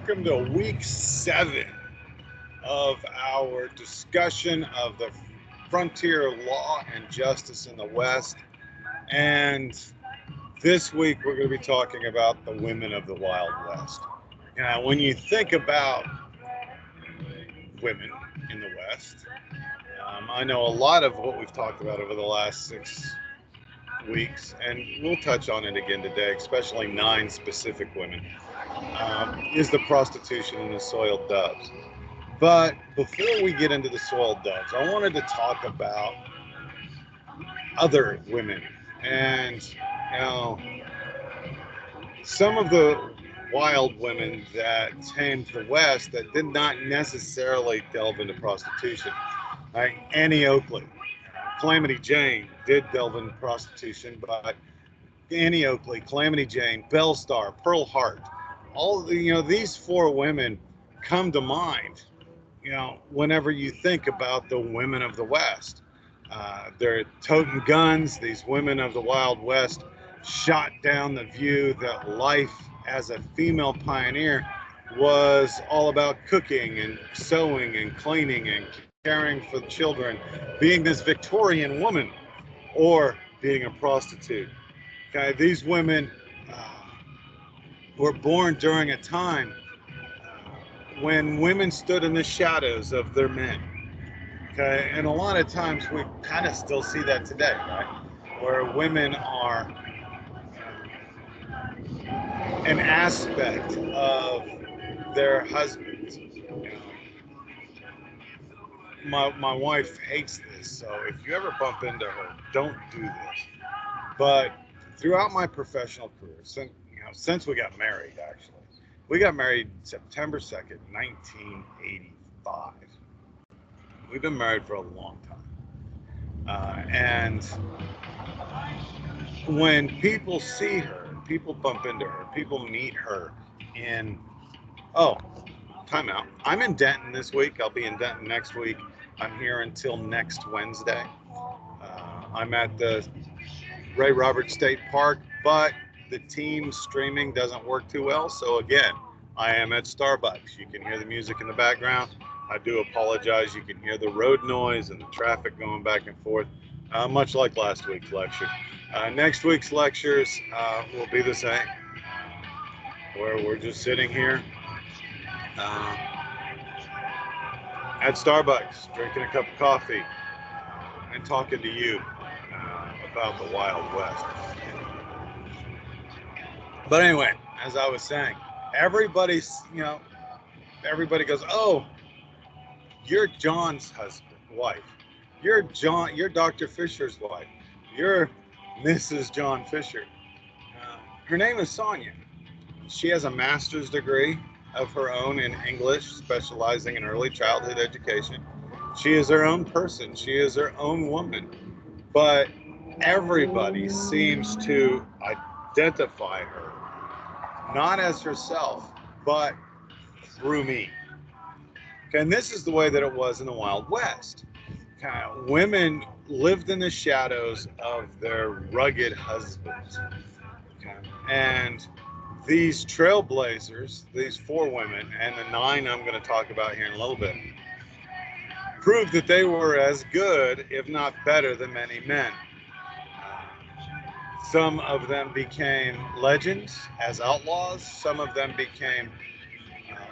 welcome to week 7 of our discussion of the frontier of law and justice in the West. And this week we're going to be talking about the women of the Wild West. Now, when you think about women in the West, I know a lot of what we've talked about over the last 6 weeks, and we'll touch on it again today, especially 9 specific women, is the prostitution and the soiled doves. But before we get into the soiled doves, I wanted to talk about other women and, some of the wild women that tamed the West that did not necessarily delve into prostitution. Like Annie Oakley, Calamity Jane did delve into prostitution, but Annie Oakley, Calamity Jane, Belle Starr, Pearl Hart, all these 4 women come to mind, whenever you think about the women of the West. They're toting guns. These women of the Wild West shot down the view that life as a female pioneer was all about cooking and sewing and cleaning and caring for the children, being this Victorian woman, or being a prostitute. Okay, these women were born during a time when women stood in the shadows of their men. Okay, and a lot of times we kind of still see that today, right? Where women are an aspect of their husbands. My wife hates this, so if you ever bump into her, don't do this. But throughout my professional career, since we got married, actually, we got married September 2nd, 1985. We've been married for a long time. And when people see her, people bump into her, people meet her in, time out. I'm in Denton this week. I'll be in Denton next week. I'm here until next Wednesday. I'm at the Ray Roberts State Park, but the team streaming doesn't work too well. So again, I am at Starbucks. You can hear the music in the background. I do apologize. You can hear the road noise and the traffic going back and forth, much like last week's lecture. Next week's lectures will be the same, where we're just sitting here at Starbucks, drinking a cup of coffee, and talking to you about the Wild West. But anyway, as I was saying, everybody goes, "Oh, you're John's wife. You're Dr. Fisher's wife. You're Mrs. John Fisher." Her name is Sonia. She has a master's degree of her own in English, specializing in early childhood education. She is her own person. She is her own woman. But everybody seems to identify her, not as herself, but through me. Okay, and this is the way that it was in the Wild West. Women lived in the shadows of their rugged husbands. Okay, and these trailblazers, these 4 women, and the 9 I'm going to talk about here in a little bit, proved that they were as good, if not better, than many men. Some of them became legends as outlaws. Some of them became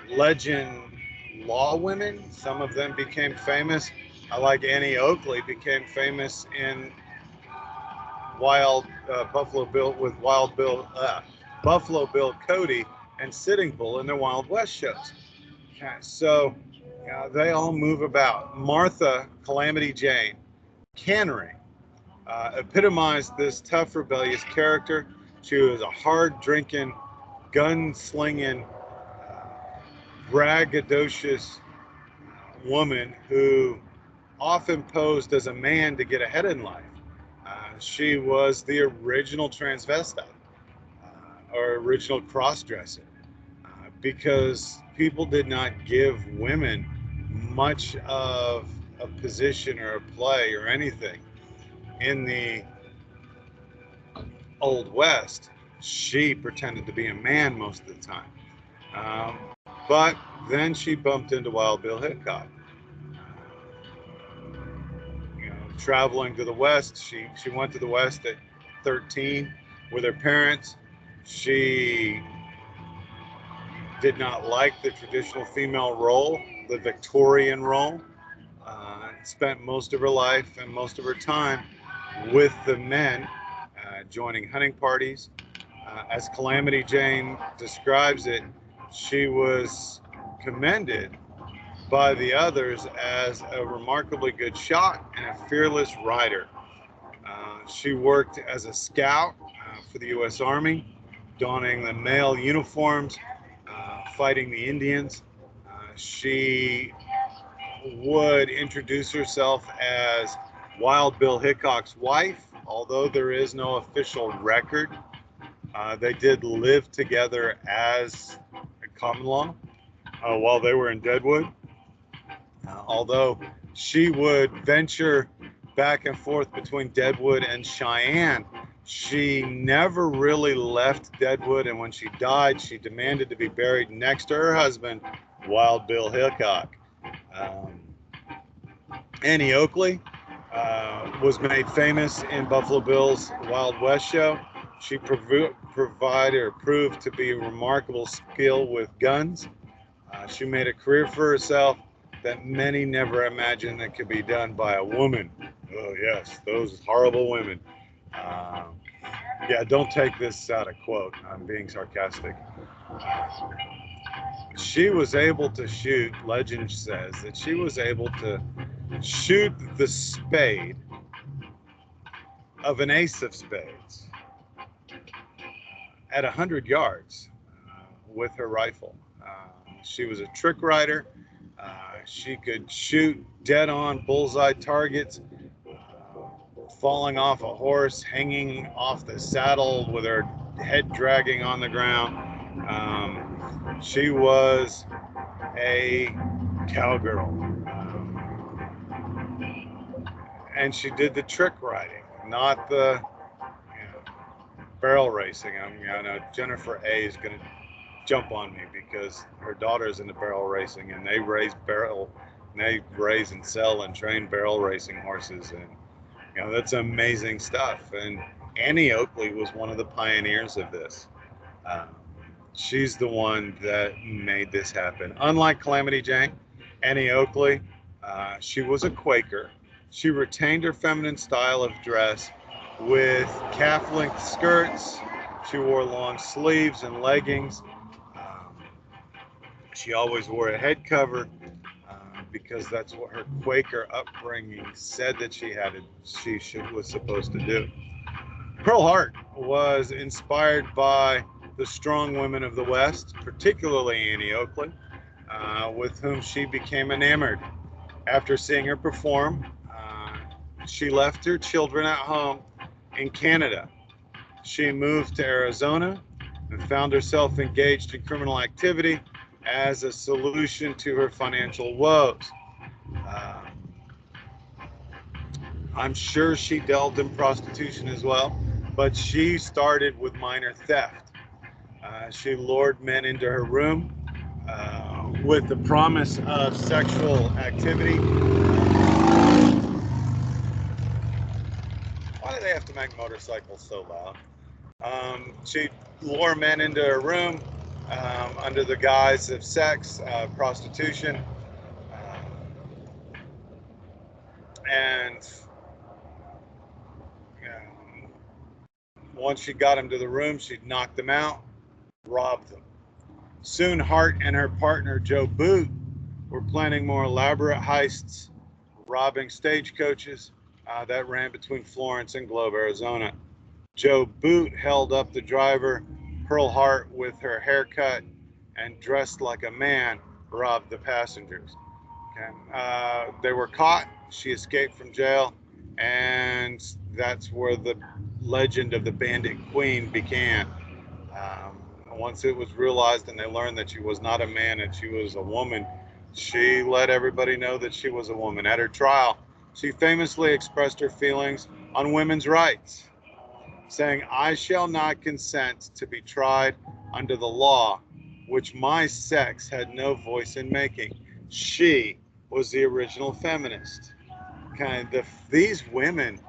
legend law women. Some of them became famous. I like Annie Oakley became famous in Buffalo Bill Cody and Sitting Bull in their Wild West shows. Okay, so they all move about. Martha Calamity Jane Cannery epitomized this tough, rebellious character. She was a hard-drinking, gun-slinging, braggadocious woman who often posed as a man to get ahead in life. She was the original transvestite, or original cross-dresser, because people did not give women much of a position or a play or anything in the Old West. She pretended to be a man most of the time. But then she bumped into Wild Bill Hickok. Traveling to the West, she went to the West at 13 with her parents. She did not like the traditional female role, the Victorian role. Spent most of her life and most of her time with the men, joining hunting parties. As Calamity Jane describes it, she was commended by the others as a remarkably good shot and a fearless rider. She worked as a scout for the U.S. Army, donning the male uniforms, fighting the Indians. She would introduce herself as Wild Bill Hickok's wife, although there is no official record. They did live together as a common law while they were in Deadwood. Although she would venture back and forth between Deadwood and Cheyenne, she never really left Deadwood, and when she died, she demanded to be buried next to her husband, Wild Bill Hickok. Annie Oakley was made famous in Buffalo Bill's Wild West show. She proved to be a remarkable skill with guns. She made a career for herself that many never imagined that could be done by a woman. Oh yes, those horrible women. Yeah, don't take this out of quote. I'm being sarcastic. She was able to shoot, legend says that she was able to shoot the spade of an ace of spades at 100 yards with her rifle. She was a trick rider. She could shoot dead on bullseye targets, falling off a horse, hanging off the saddle with her head dragging on the ground. She was a cowgirl. And she did the trick riding, not the barrel racing. I know Jennifer A is going to jump on me because her daughter's into barrel racing, and they raise and sell and train barrel racing horses, and that's amazing stuff. And Annie Oakley was one of the pioneers of this. She's the one that made this happen. Unlike Calamity Jane, Annie Oakley, she was a Quaker. She retained her feminine style of dress with calf-length skirts. She wore long sleeves and leggings. She always wore a head cover because that's what her Quaker upbringing said that was supposed to do. Pearl Hart was inspired by the strong women of the West, particularly Annie Oakley, with whom she became enamored. After seeing her perform, she left her children at home in Canada. She moved to Arizona and found herself engaged in criminal activity as a solution to her financial woes. I'm sure she delved in prostitution as well, but she started with minor theft. She lured men into her room with the promise of sexual activity. Why do they have to make motorcycles so loud? She'd lure men into her room under the guise of sex, prostitution, and once she got them to the room, she'd knock them out, rob them. Soon Hart and her partner Joe Boot were planning more elaborate heists, robbing stagecoaches that ran between Florence and Globe, Arizona. Joe Boot held up the driver. Pearl Hart, with her haircut and dressed like a man, robbed the passengers. Okay. They were caught. She escaped from jail, and that's where the legend of the Bandit Queen began. Once it was realized and they learned that she was not a man and she was a woman, she let everybody know that she was a woman. At her trial, she famously expressed her feelings on women's rights, saying, "I shall not consent to be tried under the law which my sex had no voice in making. She was the original feminist. These women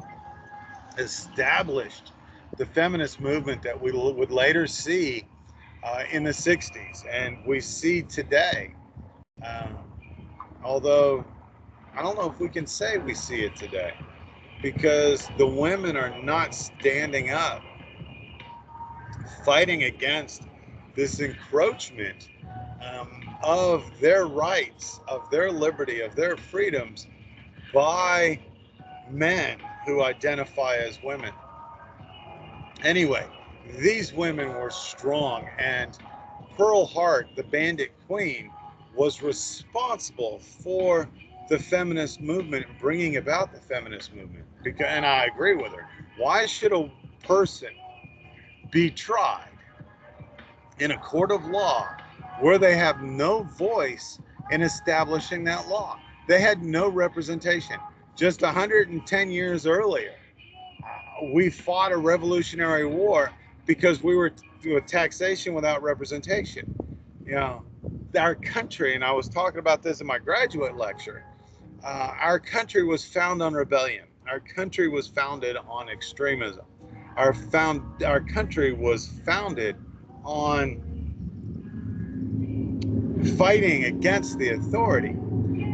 established the feminist movement that we would later see in the 60s and we see today. Um, Although I don't know if we can say we see it today because the women are not standing up fighting against this encroachment of their rights, of their liberty, of their freedoms by men who identify as women. Anyway, these women were strong, and Pearl Hart, the Bandit Queen, was responsible for the feminist movement, bringing about the feminist movement. And I agree with her. Why should a person be tried in a court of law where they have no voice in establishing that law? They had no representation. Just 110 years earlier, we fought a revolutionary war because we were with taxation without representation. You know, our country, and I was talking about this in my graduate lecture, our country was found on rebellion. Our country was founded on extremism. Our country was founded on fighting against the authority.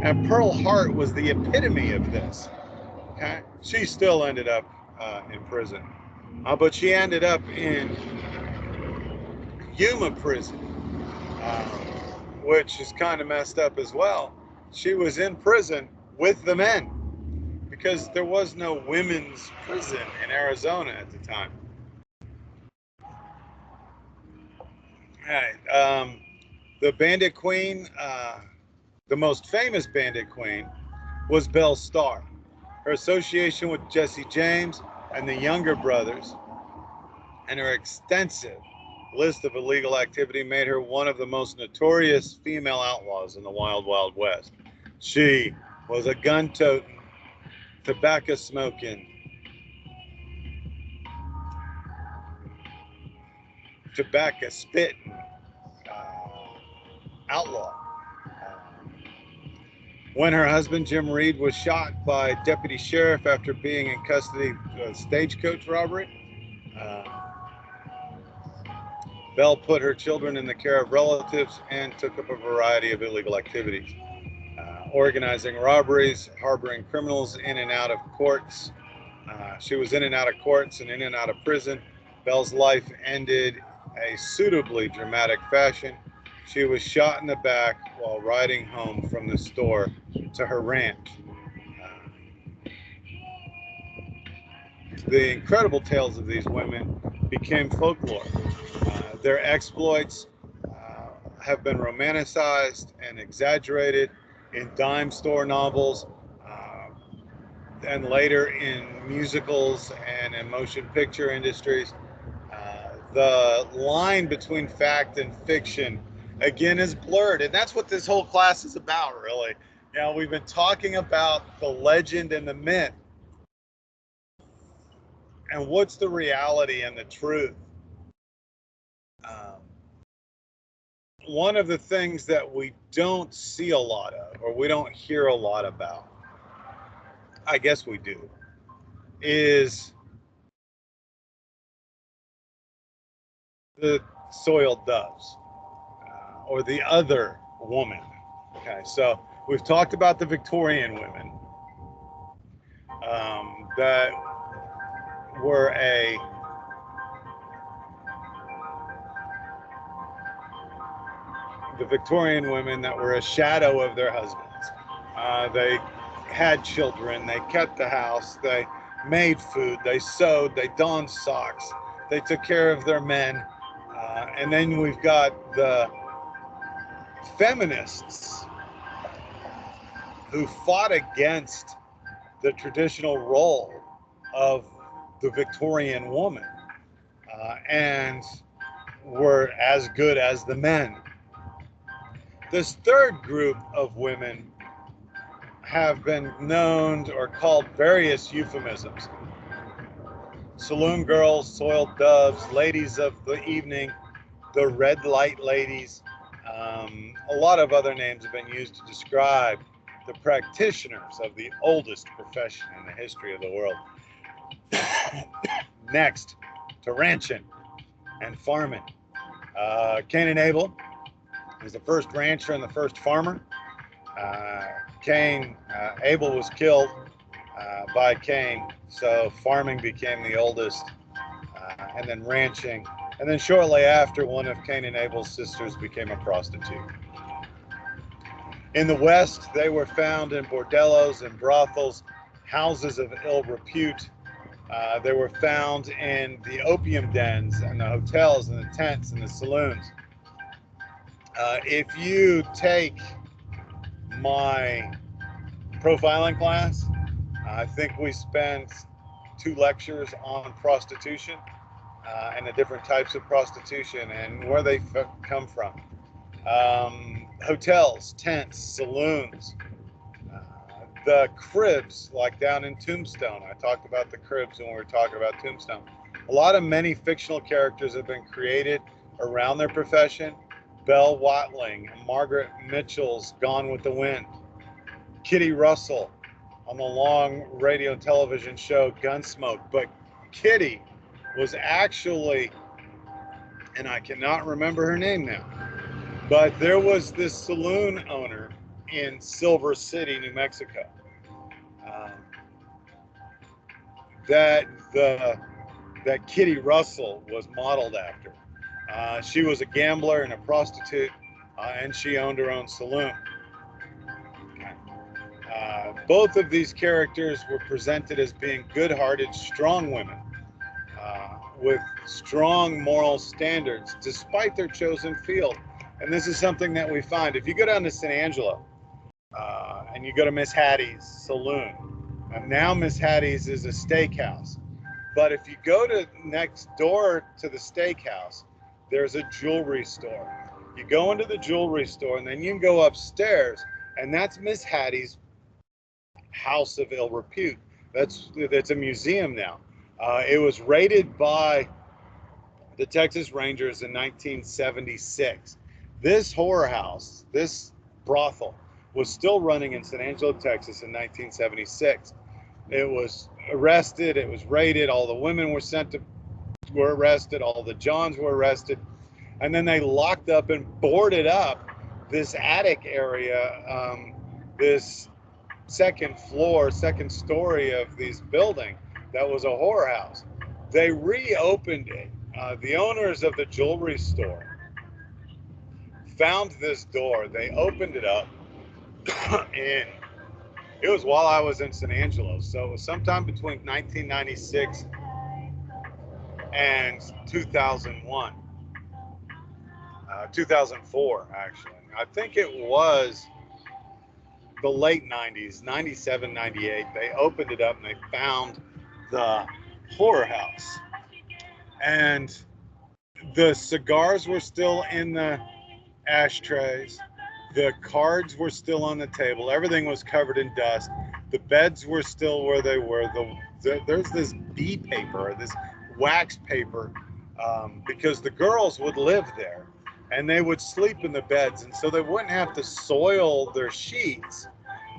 And Pearl Hart was the epitome of this. Okay? She still ended up in prison. But she ended up in Yuma prison, which is kind of messed up as well. She was in prison with the men because there was no women's prison in Arizona at the time. All right. The Bandit Queen, the most famous Bandit Queen, was Belle Starr. Her association with Jesse James and the Younger Brothers and her extensive list of illegal activity made her one of the most notorious female outlaws in the Wild Wild West. She was a gun-toting, tobacco-smoking, tobacco-spitting outlaw. When her husband, Jim Reed, was shot by deputy sheriff after being in custody of a stagecoach robbery, Belle put her children in the care of relatives and took up a variety of illegal activities, organizing robberies, harboring criminals in and out of courts. She was in and out of courts and in and out of prison. Belle's life ended a suitably dramatic fashion. She was shot in the back while riding home from the store to her ranch. The incredible tales of these women became folklore. Their exploits have been romanticized and exaggerated in dime store novels and later in musicals and in motion picture industries. The line between fact and fiction, again, is blurred. And that's what this whole class is about, really. You know, we've been talking about the legend and the myth. And what's the reality and the truth? One of the things that we don't see a lot of, or we don't hear a lot about, I guess we do, is the soiled doves or the other woman. Okay, so we've talked about the Victorian women that were the Victorian women that were a shadow of their husbands. They had children, they kept the house, they made food, they sewed, they donned socks, they took care of their men. And then we've got the feminists who fought against the traditional role of the Victorian woman and were as good as the men. This third group of women have been known or called various euphemisms. Saloon girls, soiled doves, ladies of the evening, the red light ladies, A lot of other names have been used to describe the practitioners of the oldest profession in the history of the world. Next to ranching and farming. Cain and Abel was the first rancher and the first farmer. Abel was killed by Cain, so farming became the oldest, and then ranching. And then shortly after, one of Cain and Abel's sisters became a prostitute. In the West, they were found in bordellos and brothels, houses of ill repute. They were found in the opium dens and the hotels and the tents and the saloons. If you take my profiling class, I think we spent 2 lectures on prostitution and the different types of prostitution and where they come from. Hotels, tents, saloons, the cribs, like down in Tombstone. I talked about the cribs when we were talking about Tombstone. A lot of many fictional characters have been created around their profession. Belle Watling, Margaret Mitchell's Gone with the Wind, Kitty Russell on the long radio and television show Gunsmoke. But Kitty was actually, and I cannot remember her name now, but there was this saloon owner in Silver City, New Mexico, that Kitty Russell was modeled after. She was a gambler and a prostitute, and she owned her own saloon. Both of these characters were presented as being good-hearted, strong women with strong moral standards, despite their chosen field. And this is something that we find. If you go down to San Angelo and you go to Miss Hattie's saloon, and now Miss Hattie's is a steakhouse. But if you go to next door to the steakhouse, there's a jewelry store. You go into the jewelry store, and then you can go upstairs, and that's Miss Hattie's house of ill repute. That's a museum now. It was raided by the Texas Rangers in 1976. This horror house, this brothel, was still running in San Angelo, Texas in 1976. It was arrested, it was raided, all the women were arrested, all the Johns were arrested, and then they locked up and boarded up this attic area, this second story of this building that was a horror house. They reopened it. The owners of the jewelry store found this door. They opened it up, and it was while I was in San Angelo. So it was sometime between 1996 and 2001. 2004, actually. I think it was the late 90s, 97, 98. They opened it up and they found the horror house. And the cigars were still in the ashtrays. The cards were still on the table. Everything was covered in dust. The beds were still where they were. There's this bee paper, this wax paper, because the girls would live there and they would sleep in the beds, and so they wouldn't have to soil their sheets.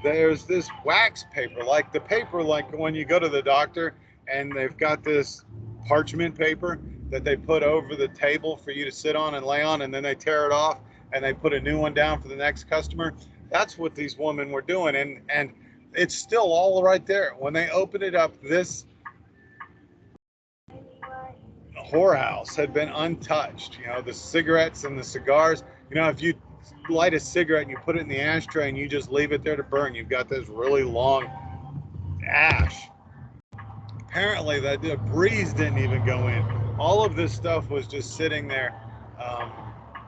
There's this wax paper, like the paper like when you go to the doctor and they've got this parchment paper that they put over the table for you to sit on and lay on, and then they tear it off and they put a new one down for the next customer. That's what these women were doing, and it's still all right there. When they opened it up, this whorehouse had been untouched. You know, the cigarettes and the cigars. You know, if you light a cigarette and you put it in the ashtray and you just leave it there to burn, you've got this really long ash. Apparently, the breeze didn't even go in. All of this stuff was just sitting there,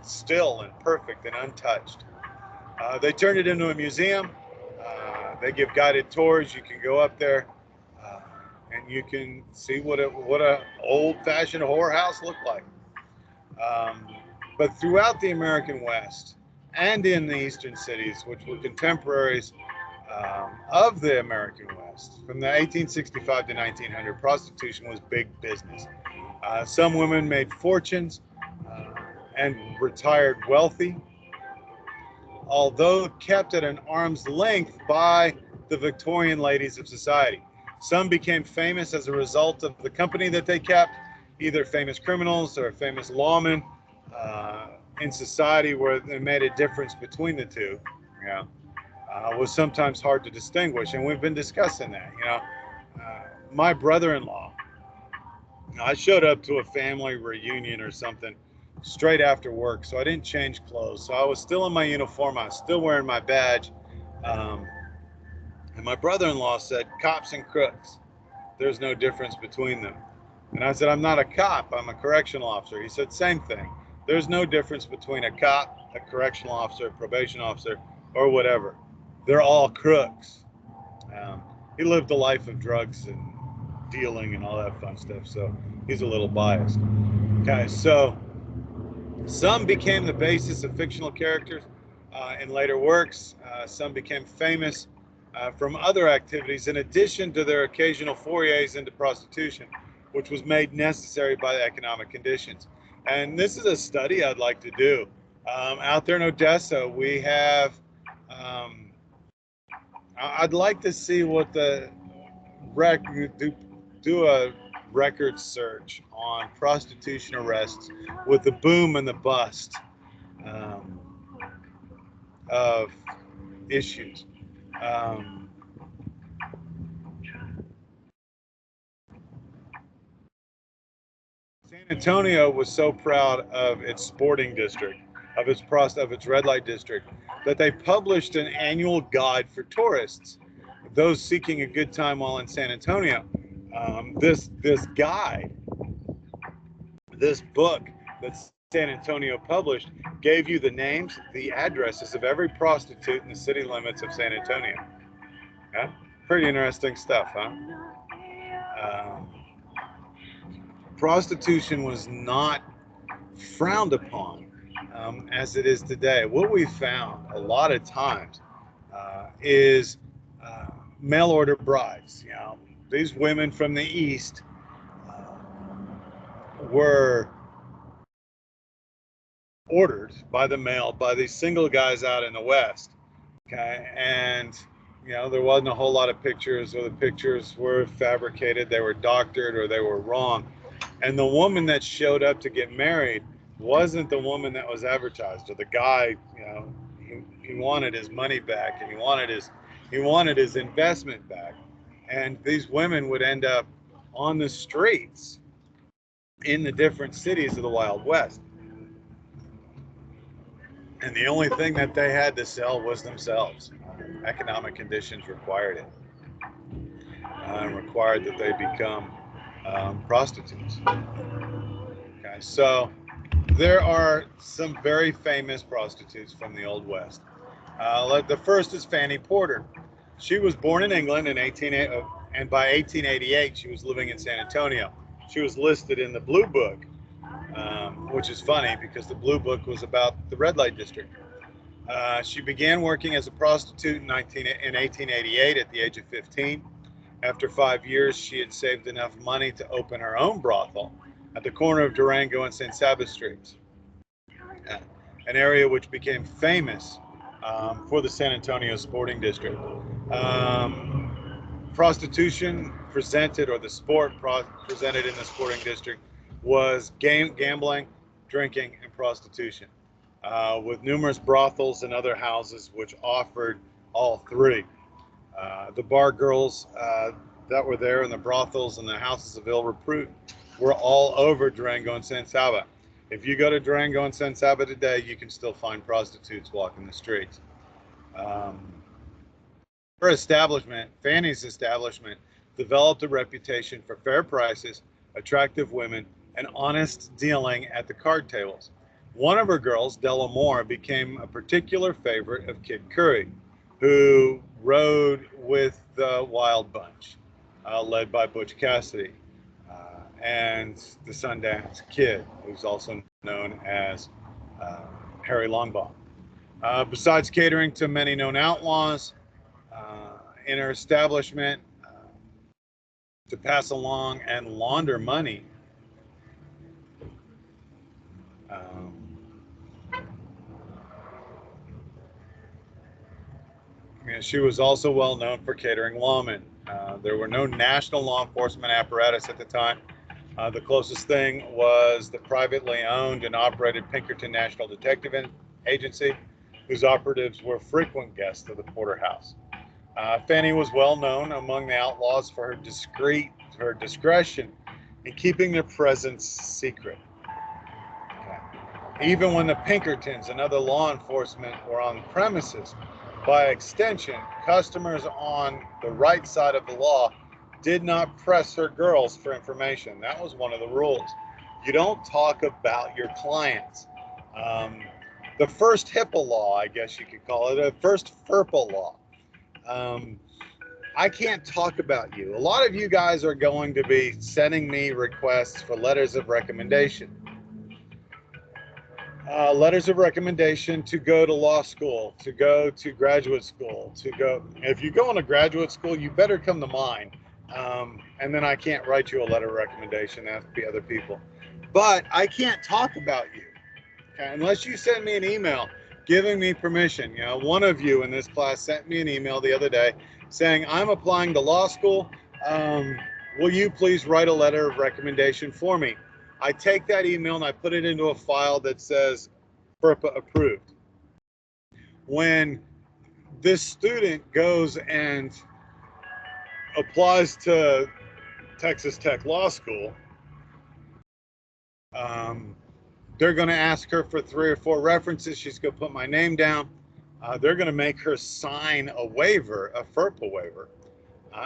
still and perfect and untouched. They turned it into a museum. They give guided tours. You can go up there and you can see what a old-fashioned whorehouse looked like. But throughout the American West and in the eastern cities, which were contemporaries of the American West, from the 1865 to 1900, prostitution was big business. Some women made fortunes and retired wealthy. although kept at an arm's length by the Victorian ladies of society. Some became famous as a result of the company that they kept, either famous criminals or famous lawmen in society where they made a difference between the two. You know, was sometimes hard to distinguish, and we've been discussing that. My brother-in-law, I showed up to a family reunion or something straight after work, so I didn't change clothes. So I was still in my uniform. I was still wearing my badge. Um, and my brother-in-law said, "Cops and crooks, there's no difference between them." And I said, "I'm not a cop. I'm a correctional officer." He said, "Same thing. There's no difference between a cop, a correctional officer, a probation officer, or whatever. They're all crooks." He lived a life of drugs and dealing and all that fun stuff, so he's a little biased. Okay, so some became the basis of fictional characters in later works. Some became famous from other activities in addition to their occasional forays into prostitution, which was made necessary by the economic conditions. And this is a study I'd like to do. Out there in Odessa, we have, I'd like to see what the do a record search on prostitution arrests with the boom and the bust um, of issues. Um, San Antonio was so proud of its sporting district, of its red light district, that they published an annual guide for tourists, those seeking a good time while in San Antonio. This guide, this book that San Antonio published, gave you the names, the addresses of every prostitute in the city limits of San Antonio. Yeah, pretty interesting stuff, huh? Um, Prostitution was not frowned upon as it is today. What we found a lot of times is mail order brides. These women from the East were ordered by the mail by these single guys out in the West. Okay, and there wasn't a whole lot of pictures, or the pictures were fabricated, they were doctored, or they were wrong. And the woman that showed up to get married wasn't the woman that was advertised, or the guy, he wanted his money back, and he wanted his investment back. And these women would end up on the streets in the different cities of the Wild West. And the only thing that they had to sell was themselves. Economic conditions required it, and required that they become prostitutes. Okay, so there are some very famous prostitutes from the Old West. The first is Fanny Porter. She was born in England in and by 1888 she was living in San Antonio. She was listed in the Blue Book, which is funny because the Blue Book was about the red light district. She began working as a prostitute in 1888 at the age of 15. After 5 years, she had saved enough money to open her own brothel at the corner of Durango and St. Sabas Streets, an area which became famous for the San Antonio sporting district. Prostitution presented, or the sport presented in the sporting district, was gambling, drinking, and prostitution, with numerous brothels and other houses which offered all three. The bar girls that were there, and the brothels and the houses of ill repute, were all over Durango and San Saba. If you go to Durango and San Saba today, you can still find prostitutes walking the streets. Fanny's establishment, developed a reputation for fair prices, attractive women, and honest dealing at the card tables. One of her girls, Della Moore, became a particular favorite of Kid Curry, who rode with the Wild Bunch, led by Butch Cassidy, and the Sundance Kid, who's also known as Harry Longbaugh. Besides catering to many known outlaws in her establishment to pass along and launder money, um, She was also well known for catering lawmen. There were no national law enforcement apparatus at the time. The closest thing was the privately owned and operated Pinkerton National Detective Agency, whose operatives were frequent guests of the porterhouse. Fanny was well known among the outlaws for her discretion in keeping their presence secret. Even when the Pinkertons and other law enforcement were on the premises, by extension, customers on the right side of the law did not press her girls for information. That was one of the rules. You don't talk about your clients. The first HIPAA law, I guess you could call it, the first FERPA law. I can't talk about you. A lot of you guys are going to be sending me requests for letters of recommendation. Letters of recommendation to go to law school, to go to graduate school, to go. If you go into graduate school, you better come to mine. And then I can't write you a letter of recommendation. That has to be other people. But I can't talk about you, okay, unless you send me an email giving me permission. You know, one of you in this class sent me an email the other day saying, I'm applying to law school. Will you please write a letter of recommendation for me? I take that email and I put it into a file that says FERPA approved. When this student goes and applies to Texas Tech Law School, they're going to ask her for 3 or 4 references. She's going to put my name down. They're going to make her sign a waiver, a FERPA waiver.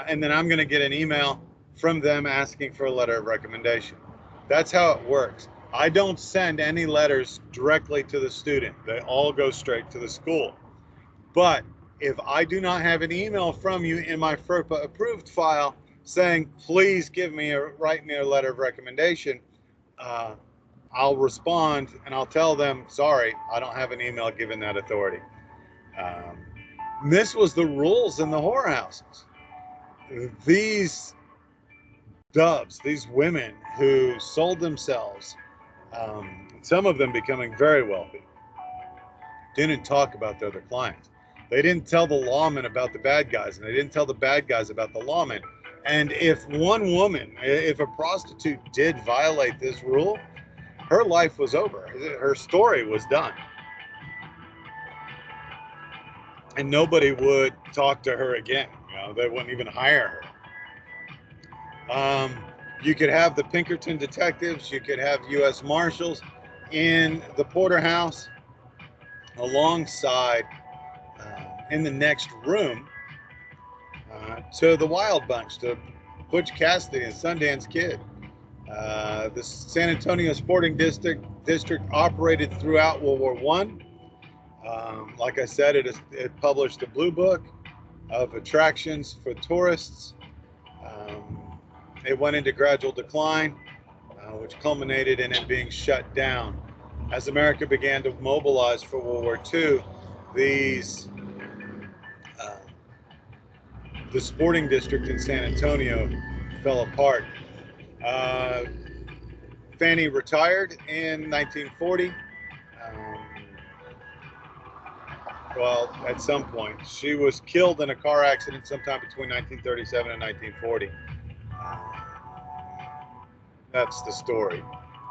And then I'm going to get an email from them asking for a letter of recommendation. That's how it works. I don't send any letters directly to the student. They all go straight to the school. But if I do not have an email from you in my FERPA approved file saying, please write me a letter of recommendation, I'll respond and I'll tell them, sorry, I don't have an email given that authority. This was the rules in the whorehouses. These dubs, these women who sold themselves, some of them becoming very wealthy, didn't talk about their other clients. They didn't tell the lawmen about the bad guys, and they didn't tell the bad guys about the lawmen. And if a prostitute did violate this rule, her life was over. Her story was done. And nobody would talk to her again. You know, they wouldn't even hire her. You could have the Pinkerton detectives, you could have U.S. Marshals in the porterhouse alongside, in the next room, to the Wild Bunch, to Butch Cassidy and Sundance Kid. The San Antonio Sporting District operated throughout World War I. Like I said, it published a blue book of attractions for tourists. It went into gradual decline, which culminated in it being shut down. As America began to mobilize for World War II, the sporting district in San Antonio fell apart. Fanny retired in 1940. Well, at some point. She was killed in a car accident sometime between 1937 and 1940. That's the story.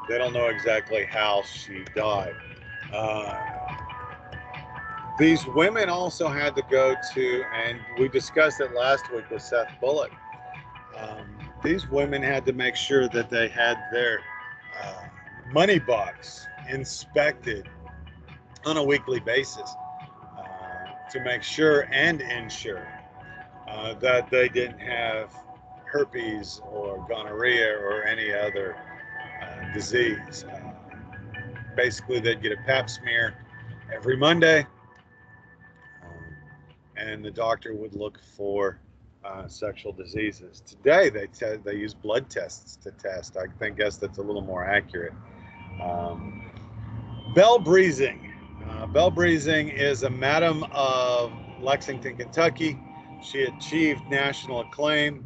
They don't know exactly how she died. These women also had to go to, and we discussed it last week with Seth Bullock, these women had to make sure that they had their money box inspected on a weekly basis to make sure and ensure that they didn't have herpes or gonorrhea or any other disease. Basically, they'd get a pap smear every Monday, and the doctor would look for sexual diseases. Today, they use blood tests to test. I guess that's a little more accurate. Belle Breezing. Belle Breezing is a madam of Lexington, Kentucky. She achieved national acclaim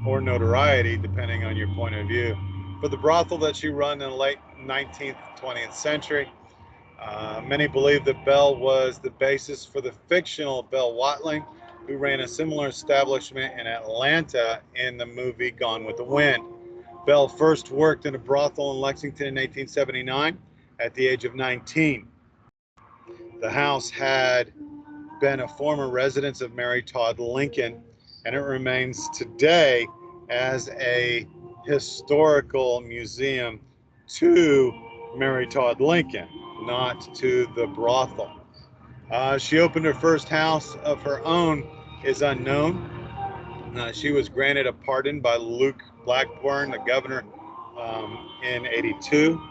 or notoriety, depending on your point of view, for the brothel that she ran in the late 19th, 20th century. Many believe that Bell was the basis for the fictional Bell Watling, who ran a similar establishment in Atlanta in the movie Gone with the Wind. Bell first worked in a brothel in Lexington in 1879 at the age of 19. The house had been a former residence of Mary Todd Lincoln, and it remains today as a historical museum to Mary Todd Lincoln, not to the brothel. She opened her first house of her own is unknown. She was granted a pardon by Luke Blackburn, the governor, in 82.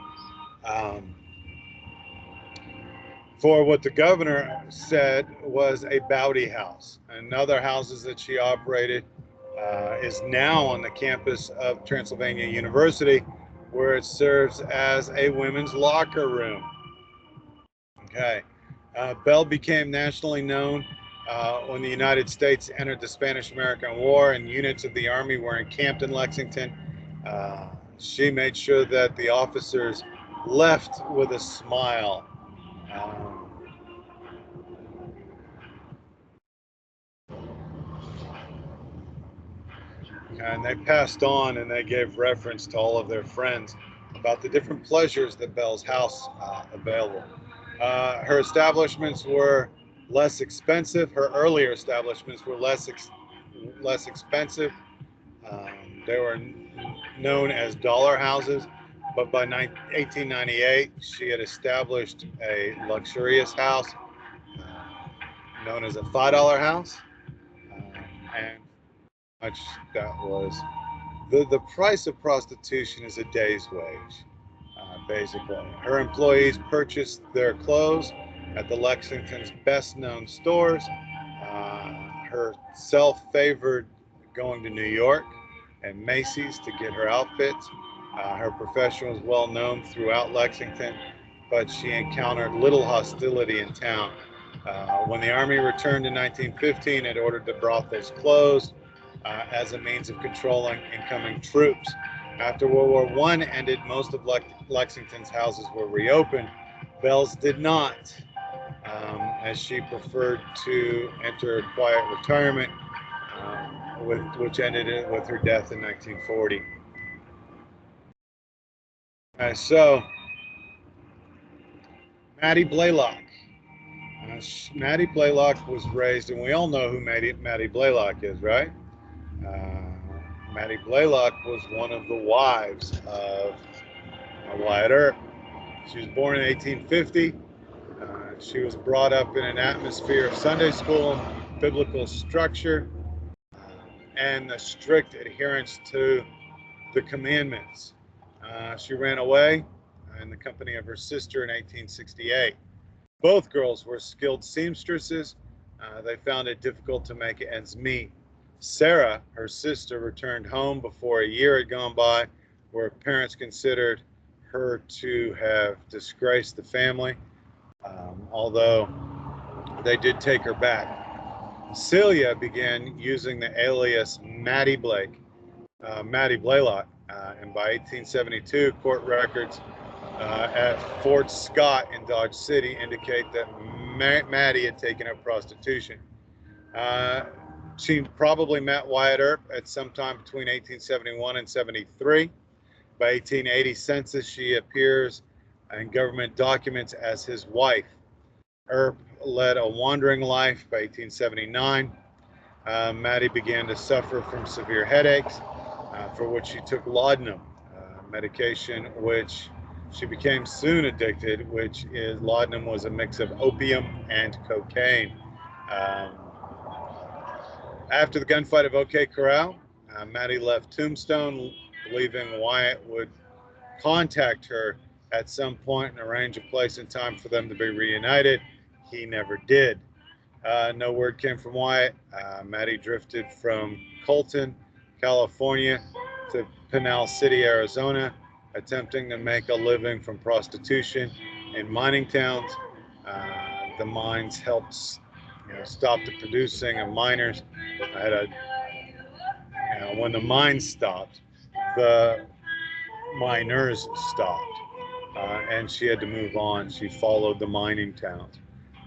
For what the governor said was a Bowdy house. And other houses that she operated is now on the campus of Transylvania University, where it serves as a women's locker room. Okay. Bell became nationally known when the United States entered the Spanish-American War and units of the Army were encamped in Lexington. She made sure that the officers left with a smile. And they passed on and they gave reference to all of their friends about the different pleasures that Bell's house available. Her establishments were less expensive. Her earlier establishments were less expensive. They were known as dollar houses, but by 1898, she had established a luxurious house known as a $5 house, and much that was the price of prostitution is a day's wage, basically. Her employees purchased their clothes at the Lexington's best-known stores. Herself favored going to New York and Macy's to get her outfits. Her profession was well known throughout Lexington, but she encountered little hostility in town. When the Army returned in 1915, it ordered the brothels closed as a means of controlling incoming troops. After World War I ended, most of Lexington's houses were reopened. Bell's did not, as she preferred to enter quiet retirement, which ended with her death in 1940. So, Mattie Blaylock. Mattie Blaylock was raised, and we all know who Mattie Blaylock is, right? Mattie Blaylock was one of the wives of Wyatt Earp. She was born in 1850. She was brought up in an atmosphere of Sunday school, biblical structure, and the strict adherence to the commandments. She ran away in the company of her sister in 1868. Both girls were skilled seamstresses. They found it difficult to make ends meet. Sarah, her sister, returned home before a year had gone by, where parents considered her to have disgraced the family, although they did take her back. Celia began using the alias Mattie Blaylock, and by 1872, court records at Fort Scott in Dodge City indicate that Mattie had taken up prostitution. She probably met Wyatt Earp at some time between 1871 and 73. By 1880 census, she appears in government documents as his wife. Earp led a wandering life. By 1879, Mattie began to suffer from severe headaches, for which she took laudanum, medication which she became soon addicted, which is laudanum was a mix of opium and cocaine. After the gunfight of OK Corral, Mattie left Tombstone, believing Wyatt would contact her at some point and arrange a place and time for them to be reunited. He never did. No word came from Wyatt. Mattie drifted from Colton, California to Pinal City, Arizona, attempting to make a living from prostitution in mining towns. The mines helped stop the producing of miners. When the mines stopped, the miners stopped. and she had to move on. She followed the mining towns.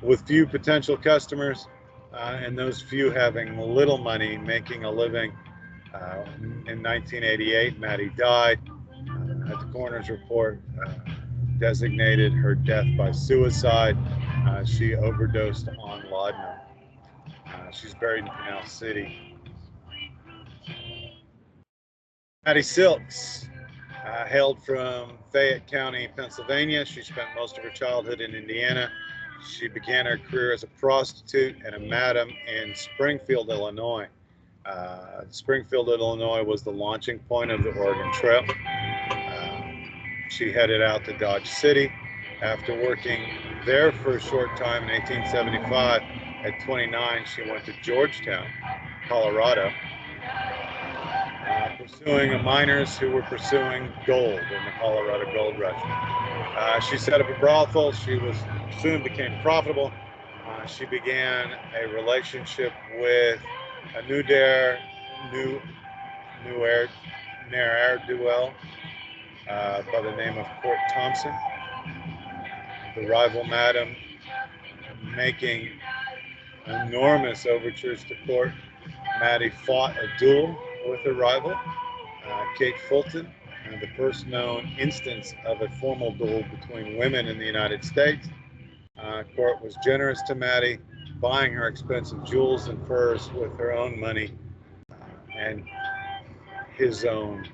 With few potential customers, and those few having little money, making a living. In 1988, Maddie died. At the coroner's report, designated her death by suicide. She overdosed on laudanum. She's buried in Canal City. Maddie Silks hailed from Fayette County, Pennsylvania. She spent most of her childhood in Indiana. She began her career as a prostitute and a madam in Springfield, Illinois. Springfield, Illinois was the launching point of the Oregon Trail. She headed out to Dodge City. After working there for a short time in 1875, at 29, she went to Georgetown, Colorado, pursuing miners who were pursuing gold in the Colorado Gold Rush. She set up a brothel. She soon became profitable. She began a relationship with a ne'er-do-well by the name of Court Thompson. The rival madam, making enormous overtures to Court, Maddie fought a duel with her rival, Kate Fulton, the first known instance of a formal duel between women in the United States. Court was generous to Maddie, buying her expensive jewels and furs with her own money and his own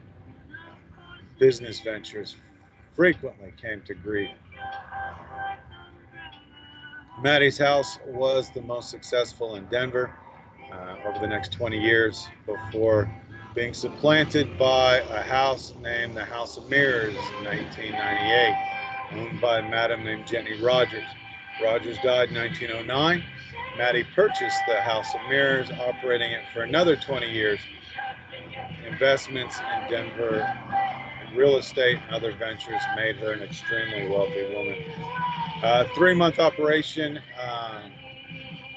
business ventures frequently came to grief. Maddie's house was the most successful in Denver over the next 20 years before being supplanted by a house named the House of Mirrors in 1998, owned by a madam named Jenny Rogers. Rogers died in 1909. Maddie purchased the House of Mirrors, operating it for another 20 years. Investments in Denver and real estate and other ventures made her an extremely wealthy woman. 3-month operation,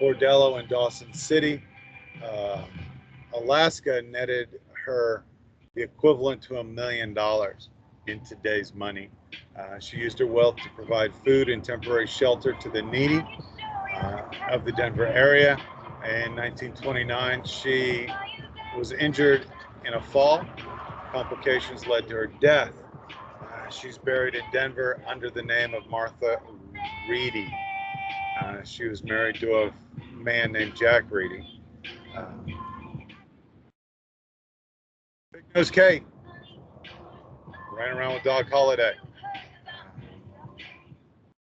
Bordello in Dawson City, Alaska, netted her the equivalent to $1 million in today's money. She used her wealth to provide food and temporary shelter to the needy of the Denver area. In 1929, she was injured in a fall. Complications led to her death. She's buried in Denver under the name of Martha Reedy. She was married to a man named Jack Reedy. Big Nose Kate ran around with Doc Holliday. She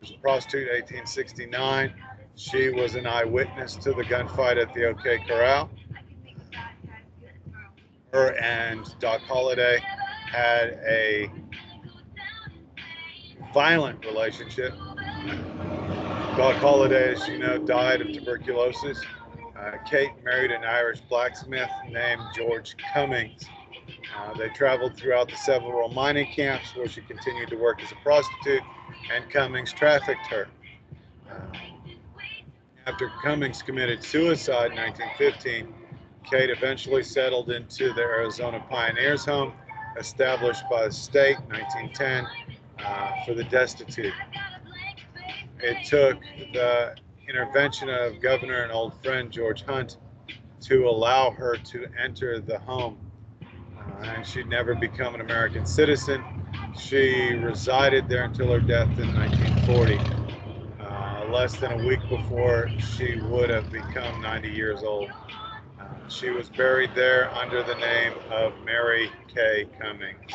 was a prostitute in 1869. She was an eyewitness to the gunfight at the OK Corral. Her and Doc Holliday had a violent relationship. Doc Holliday, as you know, died of tuberculosis. Kate married an Irish blacksmith named George Cummings. They traveled throughout the several mining camps where she continued to work as a prostitute, and Cummings trafficked her. After Cummings committed suicide in 1915, Kate eventually settled into the Arizona Pioneers Home, established by the state in 1910 for the destitute. It took the intervention of Governor and old friend George Hunt to allow her to enter the home. And she'd never become an American citizen. She resided there until her death in 1940, less than a week before she would have become 90 years old. She was buried there under the name of Mary K. Cummings.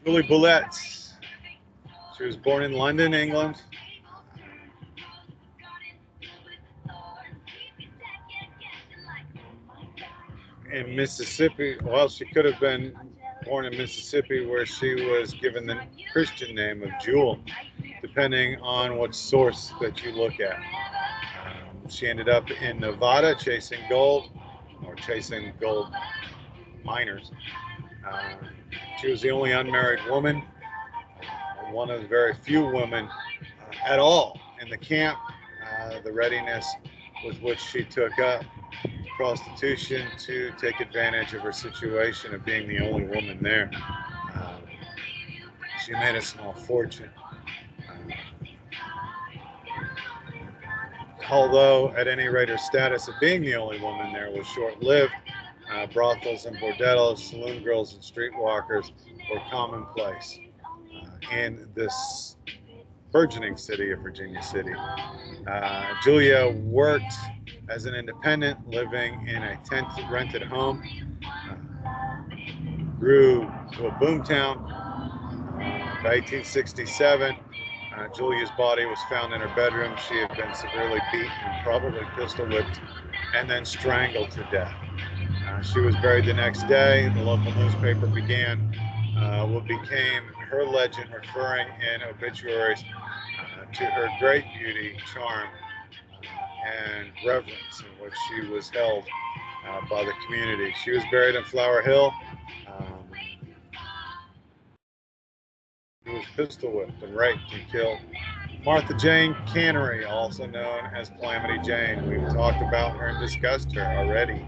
Julie Boulette. She was born in London, England. In Mississippi, well, she could have been born in Mississippi, where she was given the Christian name of Jewel, depending on what source that you look at. She ended up in Nevada chasing gold, or chasing gold miners. She was the only unmarried woman, one of the very few women at all in the camp. The readiness with which she took up prostitution to take advantage of her situation of being the only woman there. She made a small fortune. Although, at any rate, her status of being the only woman there was short-lived. Brothels and bordellos, saloon girls and streetwalkers were commonplace in this burgeoning city of Virginia City. Julia worked as an independent, living in a rented home. Grew to a boomtown. By 1867, Julia's body was found in her bedroom. She had been severely beaten, probably pistol whipped, and then strangled to death. She was buried the next day. The local newspaper began what became her legend, referring in obituaries to her great beauty, charm, and reverence in which she was held by the community. She was buried in Flower Hill. She was pistol whipped and raped and killed. Martha Jane Cannery, also known as Calamity Jane. We've talked about her and discussed her already.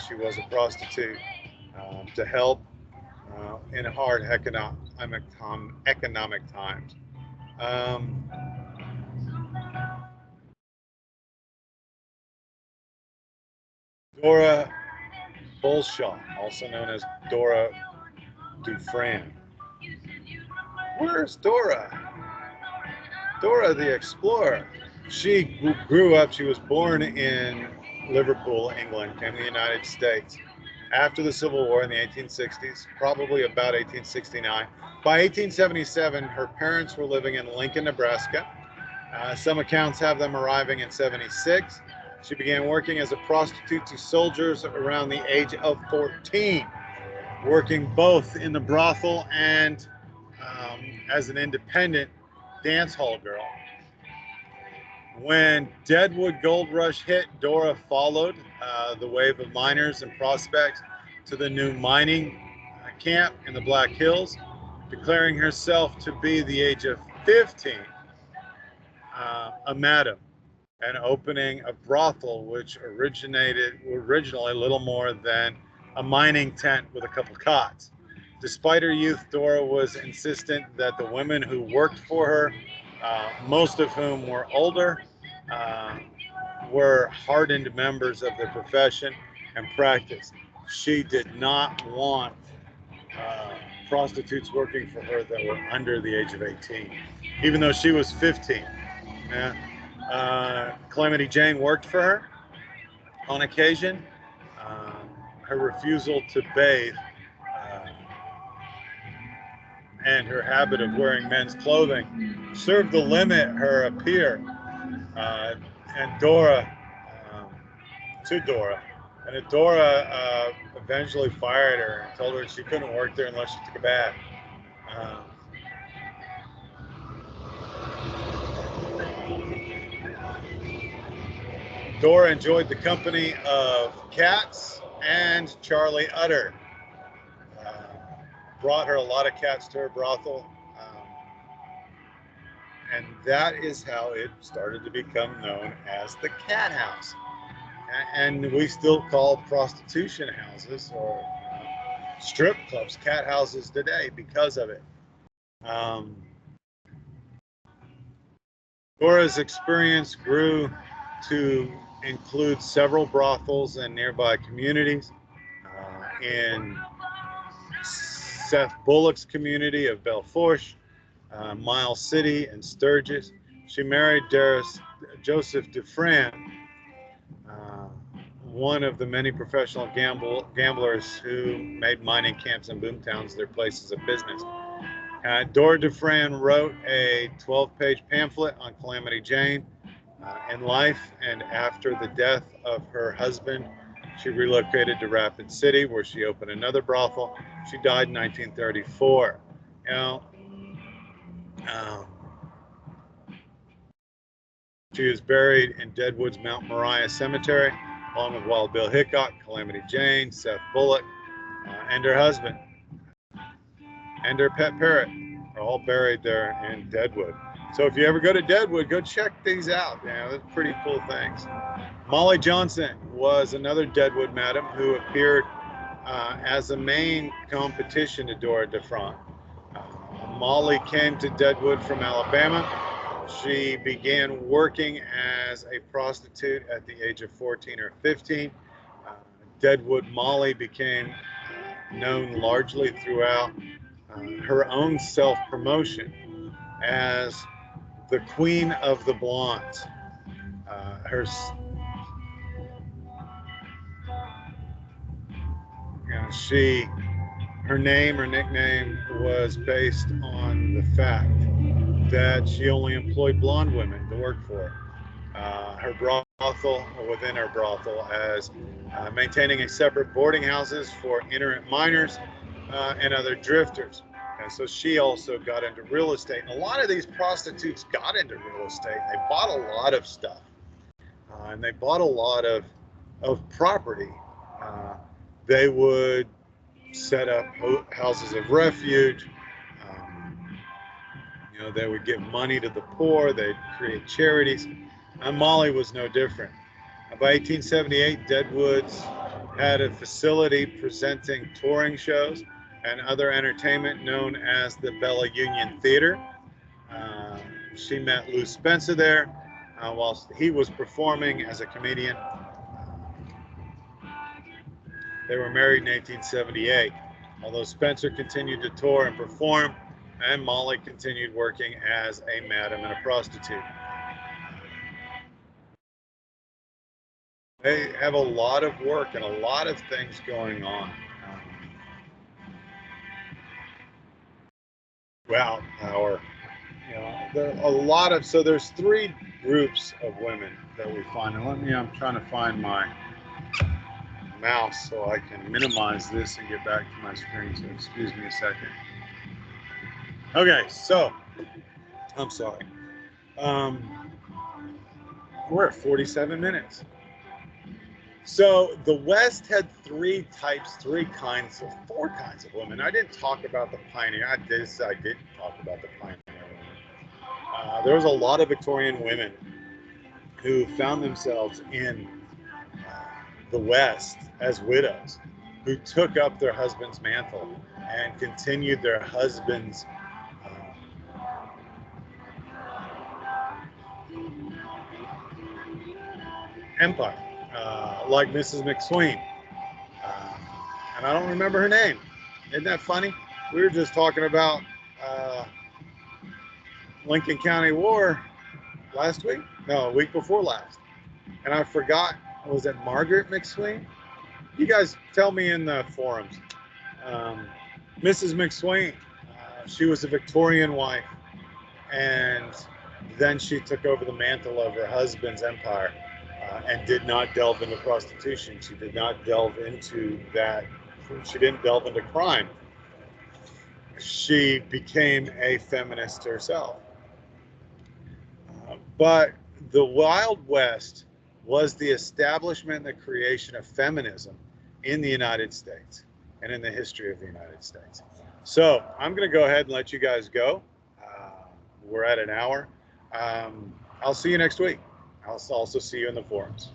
She was a prostitute to help in hard economic times. Dora Bullshaw, also known as Dora Dufran. Where's Dora? Dora the Explorer. She grew up, she was born in Liverpool, England, came to the United States after the Civil War in the 1860s, probably about 1869. By 1877, her parents were living in Lincoln, Nebraska. Some accounts have them arriving in 76. She began working as a prostitute to soldiers around the age of 14, working both in the brothel and as an independent dance hall girl. When Deadwood Gold Rush hit, Dora followed the wave of miners and prospects to the new mining camp in the Black Hills, declaring herself to be the age of 15 a madam, and opening a brothel which originally little more than a mining tent with a couple cots. Despite her youth, Dora was insistent that the women who worked for her, most of whom were older, were hardened members of the profession and practice. She did not want prostitutes working for her that were under the age of 18, even though she was 15. Calamity Jane worked for her on occasion. Her refusal to bathe and her habit of wearing men's clothing served to limit her appeal and Dora eventually fired her and told her she couldn't work there unless she took a bath. Dora enjoyed the company of cats, and Charlie Utter brought her a lot of cats to her brothel, and that is how it started to become known as the Cat House. And we still call prostitution houses or strip clubs cat houses today because of it. Dora's experience grew to include several brothels in nearby communities. In Seth Bullock's community of Belfourche, Miles City, and Sturgis. She married Joseph Dufran, one of the many professional gamblers who made mining camps and boomtowns their places of business. Dora Dufran wrote a 12-page pamphlet on Calamity Jane in life, and after the death of her husband, she relocated to Rapid City, where she opened another brothel. She died in 1934. She is buried in Deadwood's Mount Moriah Cemetery, along with Wild Bill Hickok, Calamity Jane, Seth Bullock, and her husband, and her pet parrot are all buried there in Deadwood. So if you ever go to Deadwood, go check these out. They're pretty cool things. Molly Johnson was another Deadwood madam who appeared as a main competition to Dora Dufran. Molly came to Deadwood from Alabama. She began working as a prostitute at the age of 14 or 15. Deadwood Molly became known largely throughout her own self-promotion as the Queen of the Blondes. Her name or nickname was based on the fact that she only employed blonde women to work for her brothel, or within her brothel, as maintaining a separate boarding houses for itinerant minors and other drifters. And so she also got into real estate. And a lot of these prostitutes got into real estate. They bought a lot of stuff, and they bought a lot of property. They would set up houses of refuge. They would give money to the poor. They'd create charities. And Molly was no different. By 1878, Deadwoods had a facility presenting touring shows and other entertainment known as the Bella Union Theater. She met Lou Spencer there whilst he was performing as a comedian. They were married in 1878. Although Spencer continued to tour and perform, and Molly continued working as a madam and a prostitute. They have a lot of work and a lot of things going on. Throughout our, there are a lot of, so there's three groups of women that we find. And I'm trying to find my mouse so I can minimize this and get back to my screen. So excuse me a second. Okay, so I'm sorry. We're at 47 minutes. So the West had four kinds of women. I didn't talk about the pioneer. I didn't talk about the pioneer women. There was a lot of Victorian women who found themselves in the West as widows, who took up their husband's mantle and continued their husband's empire, like Mrs. McSween. And I don't remember her name. Isn't that funny? We were just talking about Lincoln County War last week? No, a week before last. And I forgot, was it Margaret McSween? You guys tell me in the forums. Mrs. McSween, she was a Victorian wife, and then she took over the mantle of her husband's empire and did not delve into prostitution. She did not delve into that. She didn't delve into crime. She became a feminist herself. But the Wild West was the establishment and the creation of feminism in the United States and in the history of the United States. So I'm going to go ahead and let you guys go. We're at an hour. I'll see you next week. I'll also see you in the forums.